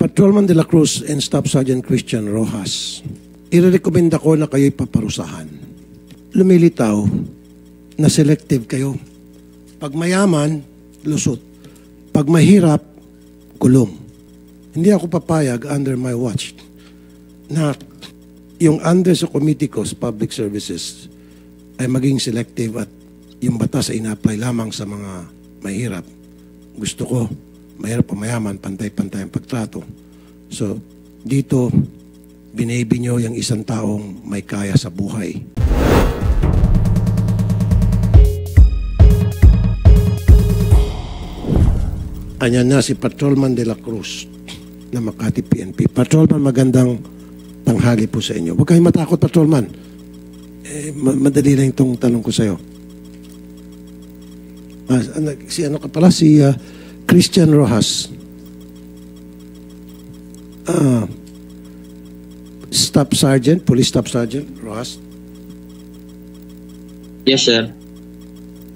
Patrolman de la Cruz and Staff Sergeant Christian Rojas, irerekomenda ko na kayo'y paparusahan. Lumilitaw na selective kayo. Pag mayaman, lusot. Pag mahirap, kulong. Hindi ako papayag under my watch na yung under sa committee ko sa public services ay maging selective at yung batas ay ina-apply lamang sa mga mahirap. Gusto ko, mahirap o mayaman, pantay-pantay ang pagtrato. So, dito, binaby nyo yung isang taong may kaya sa buhay. Anyan na si Patrolman de la Cruz na Makati PNP. Patrolman, magandang tanghali po sa inyo. Huwag kayong matakot, Patrolman. Madali lang itong tanong ko sa iyo. Si Christian Rojas. Staff Sergeant, Police Staff Sergeant Rojas. Yes, sir.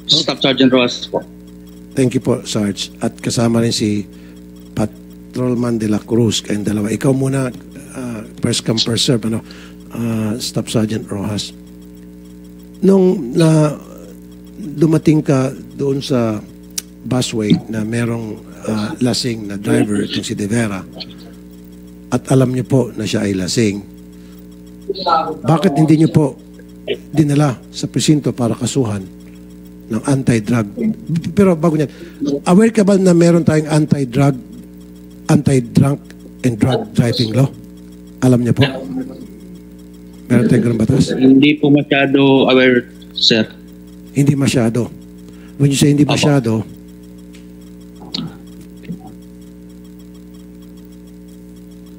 Staff Sergeant Rojas po. Thank you po, Sarge. At kasama rin si Patrolman de la Cruz. Kayong dalawa. Ikaw muna, first come, first serve, Staff Sergeant Rojas. Nung dumating ka doon sa busway na merong lasing na driver, itong si De Vera, at alam niyo po na siya ay lasing, bakit hindi niyo po dinala sa presinto para kasuhan ng anti-drug? Pero bago niyan, aware ka ba na meron tayong anti-drug, anti-drunk and drug driving law? Alam niyo po? Meron tayong ganun batas? Hindi po masyado aware, sir. Hindi masyado. When you say hindi masyado,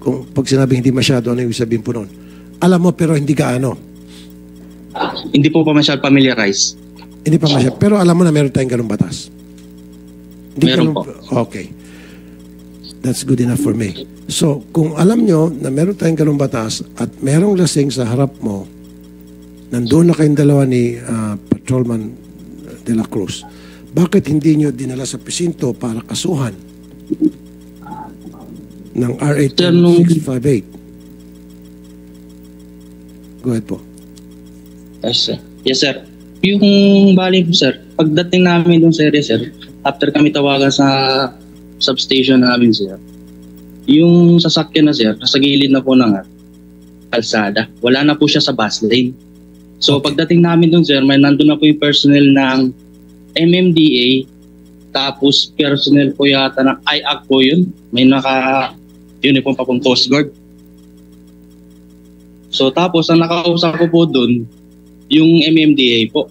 kung pag sinabing hindi masyado, ano yung sabihin po noon? Alam mo pero hindi gaano. Hindi po pa masyado familiarize. Hindi pa masyado. Pero alam mo na meron tayong ganung batas. Hindi meron po. Okay. That's good enough for me. So, kung alam nyo na meron tayong ganung batas at merong lasing sa harap mo, nandoon na kayong dalawa ni Patrolman de la Cruz, bakit hindi nyo dinala sa presinto para kasuhan ng RA 658? Go ahead po. Yes, sir. Yes, sir. Yung bali po, sir, pagdating namin doon sa area, sir, after kami tawagan sa substation namin, sir, yung sasakyan na, sir, nasa gilid na po ng kalsada. Wala na po siya sa bus lane. So, pagdating namin doon, sir, may nandun na po yung personnel ng MMDA, tapos personnel po yata ng IAC po yun. May naka-uniform pa pong Coast Guard. So, tapos, ang nakausap ko po doon, yung MMDA po.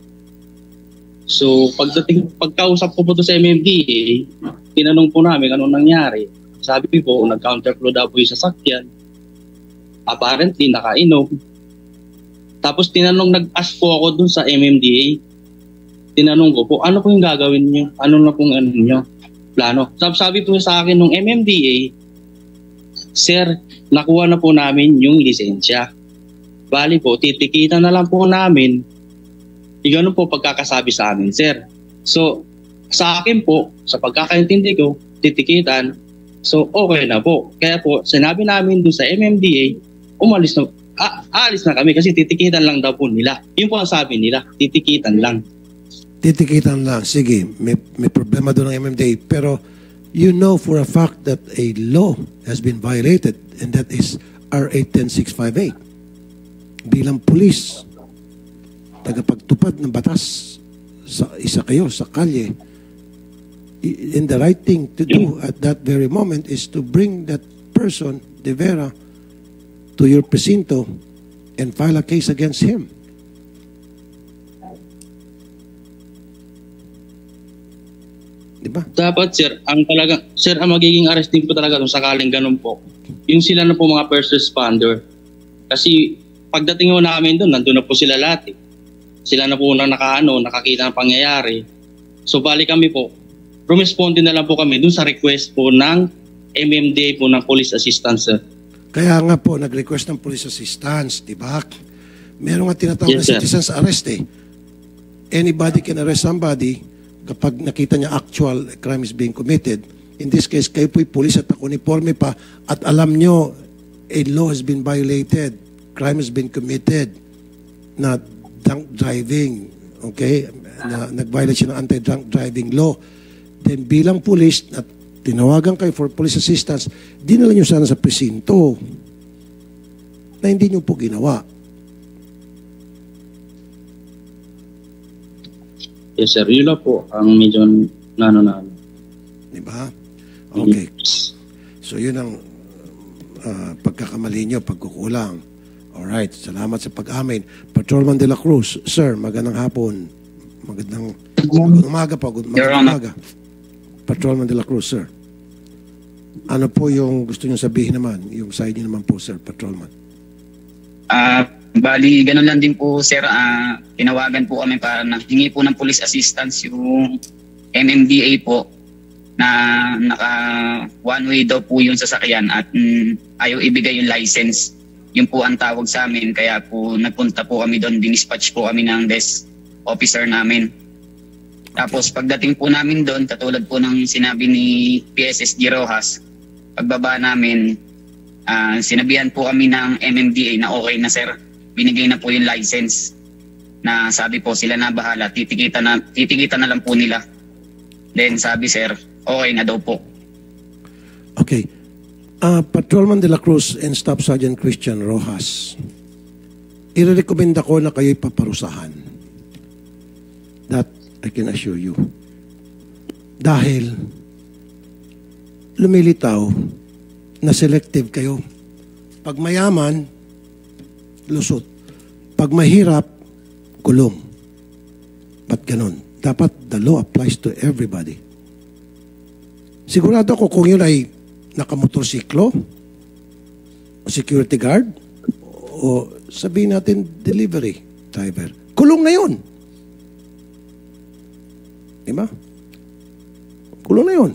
So, pagkausap ko po doon sa MMDA, tinanong po namin anong nangyari. Sabi po, nag-counterflow daw po yung sasakyan. Apparently, nakainom. Tapos nag-ask po ako dun sa MMDA. Tinanong ko po, ano po yung gagawin niyo? Ano na pong niyo? Plano. Sabi po sa akin ng MMDA, sir, nakuha na po namin yung lisensya. Bali po, titikitan na lang po namin. Ganun po pagkakasabi sa amin, sir. So, sa akin po, sa pagkakaintindi ko, titikitan. So, okay na po. Kaya po, sinabi namin dun sa MMDA, aalis na kami kasi titikitan lang daw po nila. Yun po ang sabi nila, titikitan lang. Titikitan lang. Sige, may problema doon ng MMDA. Pero you know for a fact that a law has been violated and that is RA 10658. Bilang pulis, tagapagtupad ng batas, isa kayo sa kalye, and the right thing to do at that very moment is to bring that person, De Vera, to your presinto and file a case against him. Diba? Dapat, sir, ang magiging arresting po talaga kung sakaling ganun po. Yung sila na po mga first responder. Kasi pagdating po namin doon, nandun na po sila lahat. Sila na po nakakita ng pangyayari. So bali kami po, rumisponde na lang po kami doon sa request po ng MMDA po ng police assistance, sir. Kaya nga po, nag-request ng police assistance, di ba? Meron nga tinatawag na citizen's arrest eh. Anybody can arrest somebody kapag nakita niya actual crime is being committed In this case, kayo po'y pulis at uniforme pa at alam nyo a law has been violated, crime has been committed, na drunk driving, okay? Na nag-violate siya ng anti-drunk driving law. Then bilang pulis at tinawagan kayo for police assistance, dinala nyo sana sa presinto na hindi nyo po ginawa. Yes, sir. Yun lang po ang medyo naano. Diba? Okay. So yun ang pagkakamali nyo, pagkukulang. Alright, salamat sa pag-amin. Patrolman de la Cruz, sir, magandang hapon. Magandang umaga po. Magandang umaga. Patrolman de la Cruz, sir. Ano po yung gusto nyo sabihin naman? Yung side nyo naman po, sir, Patrolman. Bali, ganun lang din po, sir. Tinawagan po kami para hingi po ng police assistance yung MMDA po na naka one-way daw po yung sasakyan at ayaw ibigay yung license. Yun po ang tawag sa amin. Kaya po nagpunta po kami doon, dinispatch po kami ng desk officer namin. Tapos pagdating po namin doon, katulad po ng sinabi ni PSSG Rojas, pagbaba namin, sinabihan po kami ng MMDA na okay na, sir. Binigay na po yung license na sabi po sila na bahala, titikita na lang po nila. Then sabi, sir, okay na daw po. Okay. Patrolman de la Cruz and Staff Sergeant Christian Rojas, irerekomenda ko na kayo'y paparusahan. That I can assure you. Dahil lumilitaw na selective kayo. Pag mayaman, lusot. Pag mahirap, kulong. Ba't ganun? Dapat the law applies to everybody. Sigurado ako kung yun ay nakamotorsiklo o security guard o sabihin natin delivery driver. Kulong na yun. Diba? Kulong na yun.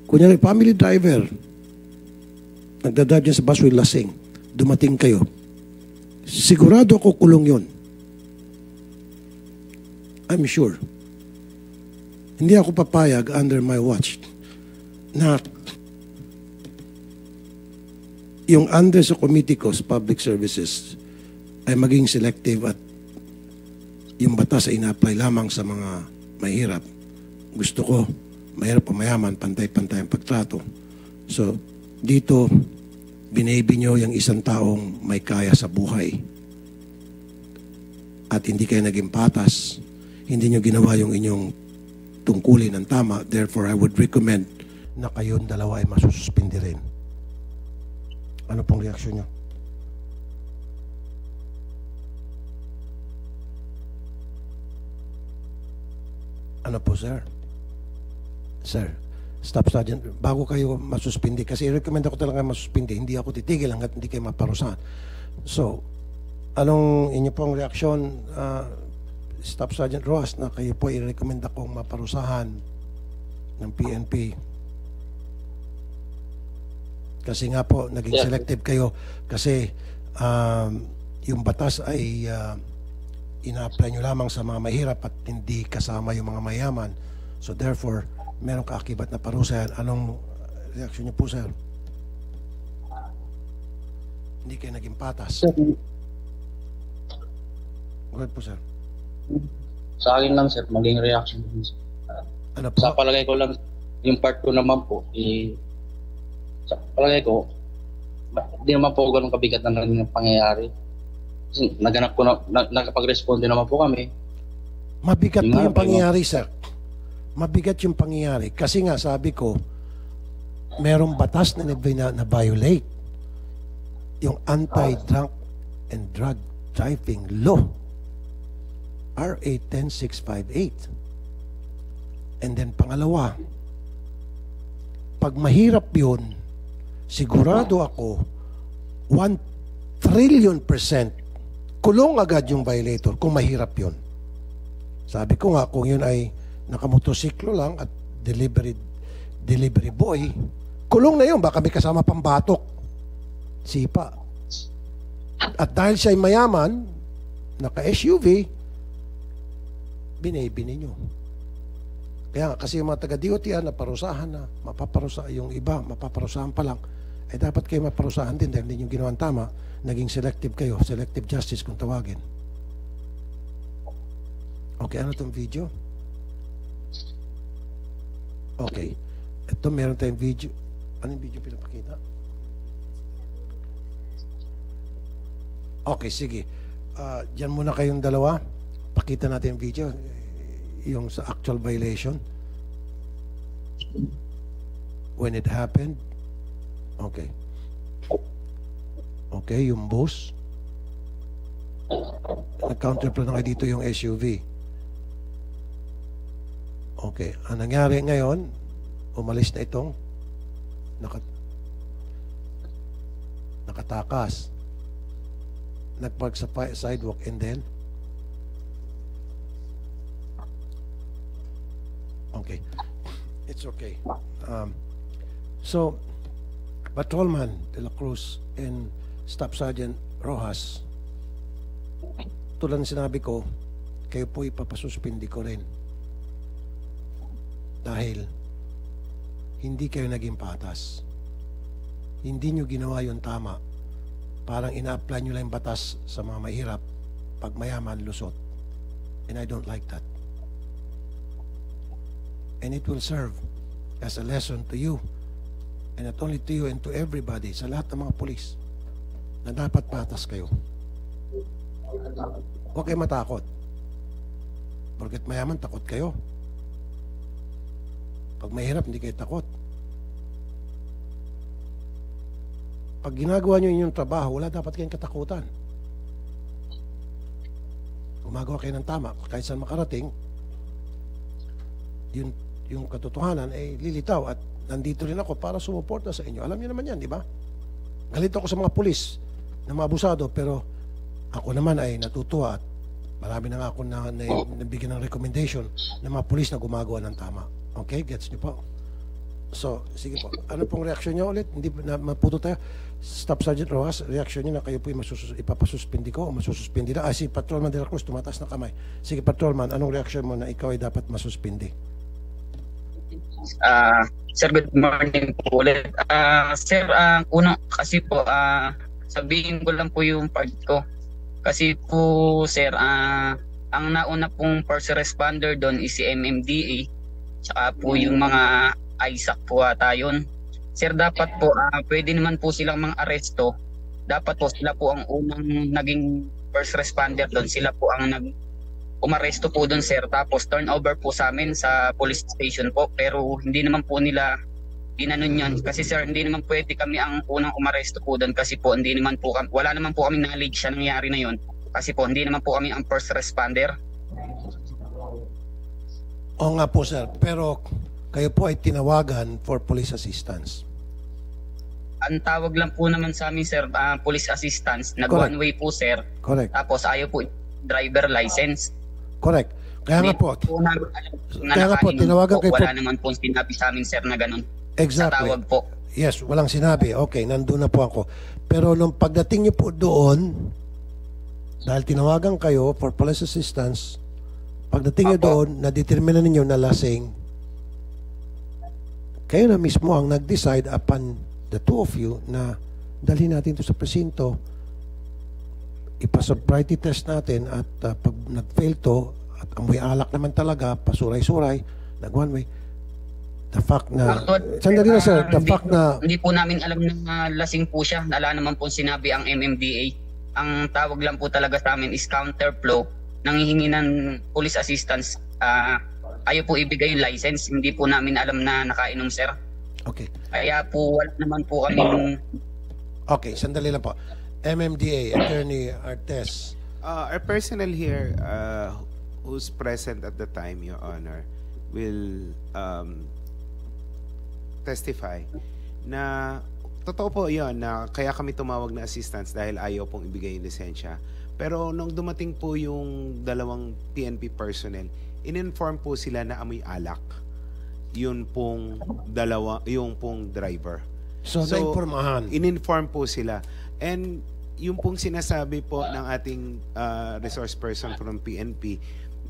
Kunyari, family driver, nagdadrive dyan sa busway lasing, dumating kayo, sigurado ako kulong yun. I'm sure. Hindi ako papayag under my watch na yung under sa committee ko sa public services ay maging selective at yung batas ay ina-apply lamang sa mga mahirap. Gusto ko, mahirap o mayaman, pantay-pantay ang pagtrato. So, dito, binaby nyo yung isang taong may kaya sa buhay. At hindi kayo naging patas. Hindi nyo ginawa yung inyong tungkulin ng tama. Therefore, I would recommend na kayong dalawa ay masususpindi rin. Ano pong reaksyon nyo? Ano po, sir? Sir, Staff Sergeant, bago kayo masuspindi, kasi i-recommend ako talaga masuspindi, hindi ako titigil hanggat hindi kayo maparusahan. So, anong inyo pong reaksyon, Staff Sergeant Rojas, na kayo po i-recommend akong maparusahan ng PNP? Kasi nga po, naging selective kayo kasi yung batas ay ina-apply nyo lamang sa mga mahirap at hindi kasama yung mga mayaman. So therefore, meron kaakibat na parusa. Anong reaksyon nyo po, sir? Hindi kayo naging patas. Go ahead po, sir. Sa akin lang, sir, maging reaction. Ano po? Sa palagay ko lang, yung part 2 naman po, sa palagay ko, hindi naman po ganun kabigat na naging pangyayari. Kasi naganap ko na, nakapag-responde naman po kami. Mabigat po yung pangyayari, sir. Mabigat yung pangyayari. Kasi nga, sabi ko, merong batas na na-violate. Yung anti-drunk and drug driving law. RA 10658. And then pangalawa, pag mahirap yun, sigurado ako 1 trillion % kulong agad yung violator kung mahirap yun. Sabi ko nga, kung yun ay nakamotosiklo lang at delivery boy, kulong na yun, baka may kasama pang batok. Sipa. At dahil siya ay mayaman, naka-SUV, binibini nyo. Kaya nga, kasi yung mga taga-DOTR naparusahan na, yung iba, mapaparusahan pa lang, dapat kayo maparusahan din dahil hindi nyo ginawang tama, naging selective kayo, selective justice kung tawagin. Okay, ano itong video? Okay. Ito, meron tayong video. Anong video pinapakita? Okay, sige. Diyan muna kayong dalawa. Pakita natin yung video. Yung sa actual violation. When it happened. Okay. Okay, yung bus. Nag-counterflow na kayo dito yung SUV. Okay. Ang nangyari ngayon, umalis na itong nakatakas. Nagpark sa sidewalk and then okay. It's okay. So, Patrolman De La Cruz and Staff Sergeant Rojas, tulad ng sinabi ko, kayo po ipapasuspindi ko rin. Dahil hindi kayo naging patas. Hindi nyo ginawa yung tama. Parang ina-apply nyo lang yung batas sa mga mahirap, pag mayaman, lusot. And I don't like that. And it will serve as a lesson to you, and not only to you and to everybody, sa lahat ng mga pulis, na dapat patas kayo. Huwag kayo matakot. Porket mayaman, takot kayo. Pag mahirap, hindi kayo takot. Pag ginagawa nyo yung trabaho, wala dapat kayong katakutan. Gumagawa kayo ng tama, kahit saan makarating, yung katotohanan ay lilitaw at nandito rin ako para sumuporta sa inyo. Alam niyo naman yan, di ba? Galit ako sa mga pulis na mga abusado, pero ako naman ay natutuwa at marami na nga ako na nabigyan ng recommendation ng mga pulis na gumagawa ng tama. Okay? Gets niyo po? So, sige po. Ano pong reaksyon niyo ulit? Hindi na maputo tayo. Staff Sergeant Rojas, reaksyon niyo na kayo po ipapasuspindi ko o masususpindi na. Si Patrolman De La Cruz, tumataas na kamay. Sige, Patrolman, anong reaksyon mo na ikaw ay dapat masuspindi? Sir, good morning po ulit. Sir, una kasi po, sabihin ko lang po yung part ko. Kasi po, sir, ang nauna pong first responder doon is si MMDA, tsaka po yung mga ISAC po ata yun. Sir, dapat po, pwede naman po silang mga aresto. Dapat po sila po ang unang naging first responder doon. Sila po ang umaresto po doon, sir. Tapos turnover po sa amin sa police station po. Pero hindi naman po nila ginanon yun. Kasi sir, hindi naman pwede kami ang unang umaresto po doon. Kasi po, hindi naman po wala naman po kami knowledge sa nangyari na yun. Kasi po, hindi naman po kami ang first responder. Oo nga po, sir. Pero kayo po ay tinawagan for police assistance. Ang tawag lang po naman sa amin, sir, police assistance. Nag-one way po, sir. Correct. Tapos ayaw po driver license. Correct. Kaya nga po. Kaya nga po, tinawagan kayo po. Wala naman po sinabi sa amin, sir, na ganun. Exactly. Sa tawag po. Yes, walang sinabi. Okay, nandun na po ako. Pero nung pagdating niyo po doon, dahil tinawagan kayo for police assistance, pagdating niyo doon, na-determine ninyo na lasing, kayo na mismo ang nag-decide upon the two of you na dalhin natin ito sa presinto, ipasobriety test natin at pag nag-fail to at amoy alak naman talaga, pasuray-suray, nag-one way, the fact na sandali na sir, the fact na hindi po namin alam na lasing po siya. Wala naman po sinabi ang MMDA. Ang tawag lang po talaga sa amin is counterflow. Nanghihingi ng police assistance. Ayaw po ibigay yung license. Hindi po namin alam na nakainom, sir. okay. Kaya po wala naman po kami. Okay, sandali lang po. MMDA, Attorney Artes. Our personnel here who's present at the time, Your Honor, will testify na totoo po yon na kaya kami tumawag na assistance dahil ayaw pong ibigay yung lisensya. Pero nung dumating po yung dalawang PNP personnel, in-inform po sila na amoy alak. Yun pong yung pong driver. So na-informahan. In-inform po sila. And yung pong sinasabi po ng ating resource person from PNP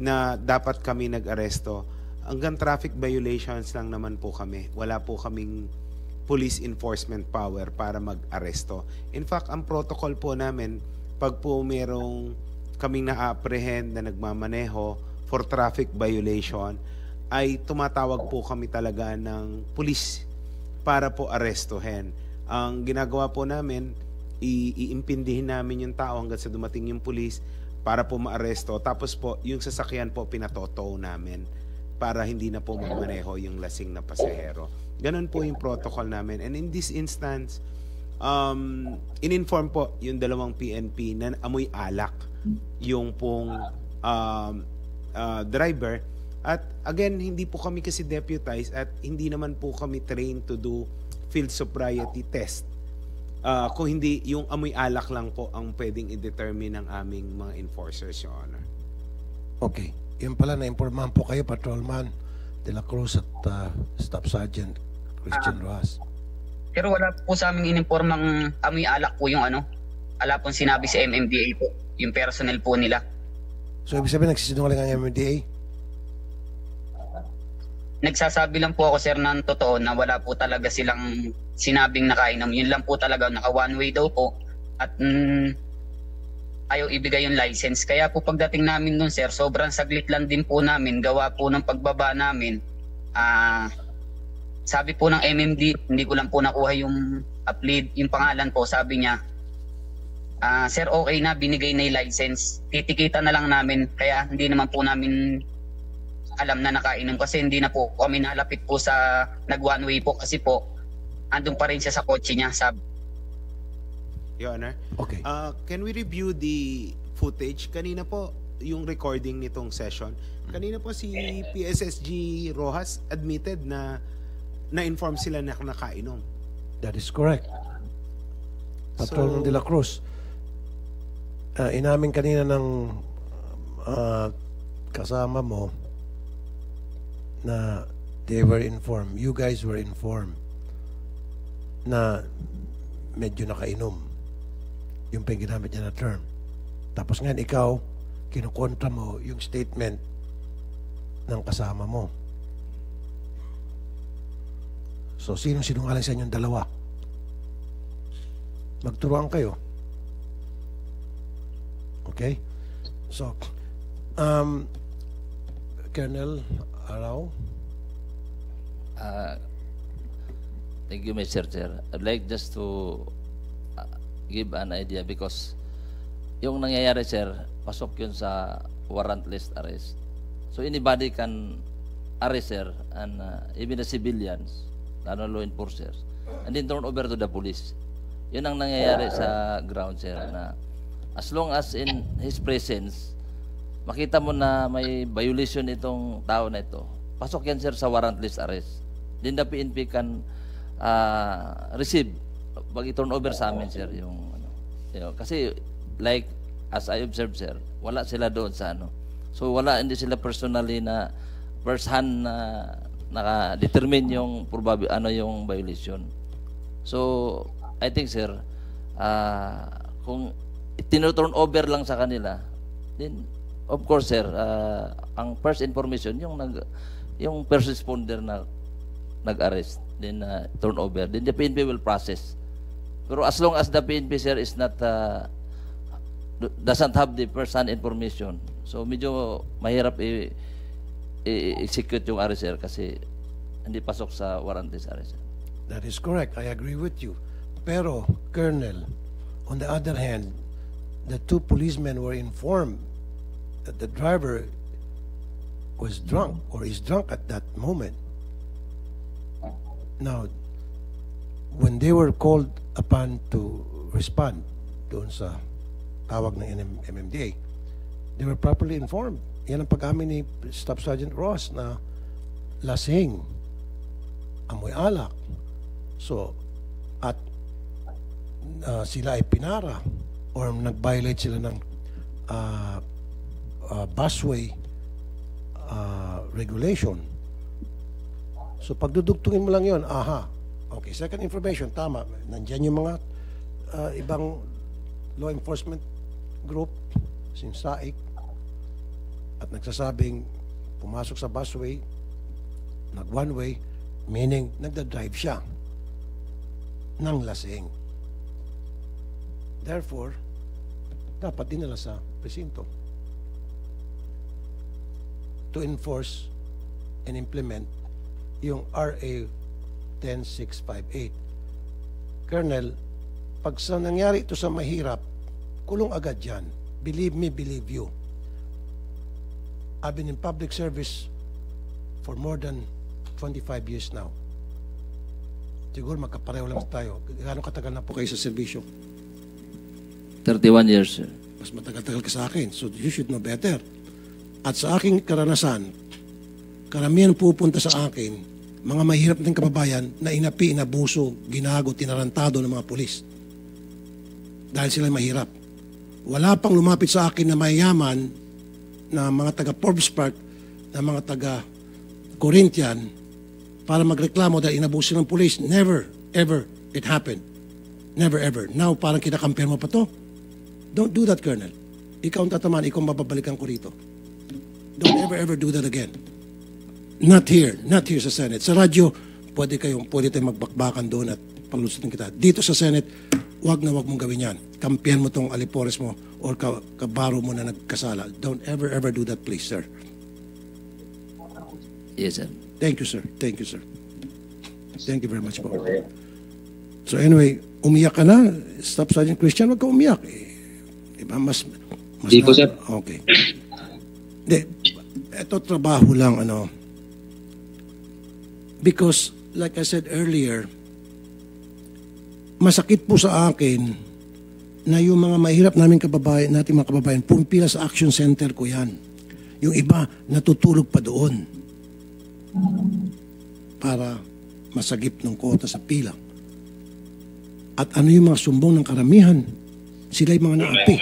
na dapat kami nag-aresto, hanggang traffic violations lang naman po kami. Wala po kaming police enforcement power para mag-aresto. In fact, ang protocol po namin, pag po merong kaming na-apprehend na nagmamaneho for traffic violation, ay tumatawag po kami talaga ng police para po arestuhin. Ang ginagawa po namin, iimpindihin namin yung tao hanggang sa dumating yung police para po maaresto. Tapos po, yung sasakyan po pinatotow namin para hindi na po magmaneho yung lasing na pasahero. Ganun po yung protocol namin. And in this instance, in-inform po yung dalawang PNP na amoy alak yung pong driver. At again, hindi po kami kasi deputized at hindi naman po kami trained to do field sobriety test. Kung hindi, yung amoy alak lang po ang pwedeng i-determine ng aming mga enforcers, Your Honor. Okay. Yun pala, na-impormahan po kayo, Patrolman De La Cruz at Staff Sergeant Christian Rojas. Pero wala po sa aming inimpormang amoy alak po yung wala pong sinabi sa MMDA po, yung personnel po nila. So, ibig sabihin, nagsisinungaling ang MMDA? Nagsasabi lang po ako, sir, ng totoo na wala po talaga silang sinabing nakainom. Yun lang po talaga, naka one way daw po. At ayaw ibigay yung license. Kaya po pagdating namin nun, sir, sobrang saglit lang din po namin. Gawa po ng pagbaba namin. Sabi po ng MMD, hindi ko lang po nakuha yung yung pangalan po. Sabi niya, sir, okay na, binigay na yung license. Titikita na lang namin. Kaya hindi naman po namin alam na nakainom kasi hindi na po kami nalapit po sa nag-one way po kasi po andun pa rin siya sa kotse niya. Your Honor. Okay. Can we review the footage? Kanina po yung recording nitong session. Kanina po si PSSG Rojas admitted na na-inform sila na nakainom. That is correct. Patrolman De La Cruz, inamin kanina ng kasama mo na they were informed, you guys were informed na medyo nakainom. Yung pa yung ginamit niya na term. Tapos ngayon ikaw, kinukontra mo yung statement ng kasama mo. So, sinong sinungaling sa inyong dalawa? Magturuan kayo. Okay? So, Colonel Arao? Thank you, Mr. Chair. I'd like just to give an idea because yung nangyayari, sir, pasok yun sa warrantless arrest. So anybody can arrest, sir, and even the civilians, lalo law enforcers, and then turn over to the police. Yun ang nangyayari sa ground, sir, na as long as in his presence, makita mo na may violation itong tao na ito, pasok yan, sir, sa warrantless arrest. Then the PNP can receive, turn over sa amin, sir, yung kasi like as I observed, sir, wala sila doon sa so hindi sila personally na first hand na naka-determine yung yung violation. So I think, sir, kung tino-turn over lang sa kanila, then of course, sir, ang first information yung first responder na nag-arrest, then turn over, then the PNP will process. Pero as long as the PNP, sir, is not doesn't have the first-hand information, so medyo mahirap i-execute yung arrest, sir, kasi hindi pasok sa warrantless arrest. That is correct. I agree with you. Pero, Colonel, on the other hand, the two policemen were informed that the driver was drunk or is drunk at that moment. Now, when they were called upon to respond doon sa tawag ng MMDA, they were properly informed. Yan ang pag-amin ni Staff Sergeant Ross na lasing, amoy alak. So, at sila ay pinara or nag-violate sila ng busway regulation. So, pagdudugtungin mo lang yon, okay, second information, tama. Nandiyan yung mga ibang law enforcement group, SAIC, at nagsasabing pumasok sa busway Nag one way, meaning nagda-drive siya ng lasing. Therefore, dapat dinala sa presinto to enforce and implement yung RA 10658. Colonel, pag sa nangyari ito sa mahirap, kulong agad yan. Believe me, believe you. I've been in public service for more than 25 years now. Siguro magkapareho lang tayo. Gano'ng katagal na po kayo sa serbisyo? 31 years, sir. Mas matagal-tagal ka sa akin. So you should know better. At sa aking karanasan, karamihan pupunta sa akin, mga mahirap ng kababayan na inapi, inabuso, ginago, tinarantado ng mga pulis. Dahil sila mahirap. Wala pang lumapit sa akin na mayayaman na mga taga Forbes Park, na mga taga Corinthian, para magreklamo dahil inabuso ng pulis. Never, ever it happened. Never, ever. Now, parang kinakampihan mo pa to. Don't do that, Colonel. Ikaw ang tatamaan, ikaw ang mababalikan ko rito. Don't ever do that again. Not here sa Senate. Sa radyo, pwede tayong magbakbakan doon at palusutin kita. Dito sa Senate, wag na wag mong gawin yan. Kampihan mo tong alipores mo or kabaro mo na nagkasala. Don't ever do that, please, sir. Yes, sir. Thank you, sir. Thank you, sir. Thank you very much po. So anyway, umiyak ka na. Staff Sergeant Christian, wag ka umiyak. Diba? Mas Hindi po, sir. Okay. Ito trabaho lang, because, like I said earlier, masakit po sa akin na yung mga mahirap nating mga kababayan, pumipila sa action center ko yan. Yung iba, natutulog pa doon para masagip ng kota sa pila. At ano yung mga sumbong ng karamihan? Sila yung mga naapi.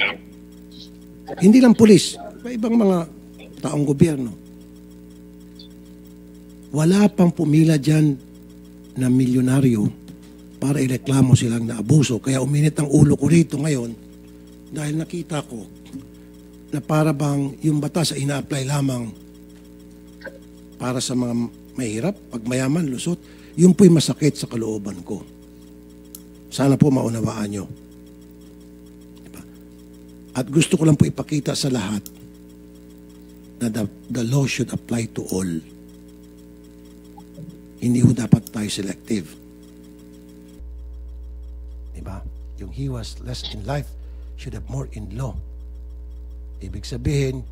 Hindi lang pulis, ibang mga taong gobyerno. Wala pang pumila dyan na milyonaryo para ireklamo silang naabuso. Kaya uminit ang ulo ko rito ngayon dahil nakita ko na para bang yung batas ay ina-apply lamang para sa mga mahirap, pag mayaman, lusot. Yun po'y masakit sa kalooban ko. Sana po maunawaan nyo. Diba? At gusto ko lang po ipakita sa lahat na the law should apply to all. Hindi ho dapat tayo selective. Diba? Yung he was less in life should have more in law. Ibig sabihin,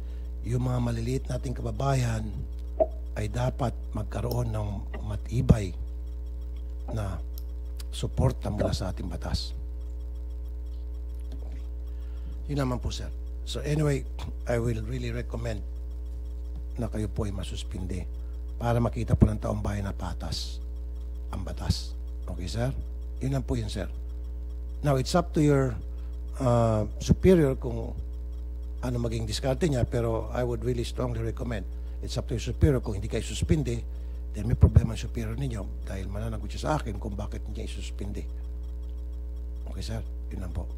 yung mga maliliit nating kababayan ay dapat magkaroon ng matibay na suporta mula sa ating batas. Yun naman po, sir. So anyway, I will really recommend na kayo po ay masuspindi para makita po ng taong bayan na patas ang batas. Okay, sir? Yun lang po yun, sir. Now, it's up to your superior kung ano maging diskarte niya, pero I would really strongly recommend, it's up to your superior. Kung hindi kayo suspindi, then may problema ang superior ninyo dahil mananagot siya sa akin kung bakit niya isuspindi. Okay, sir? Yun lang po.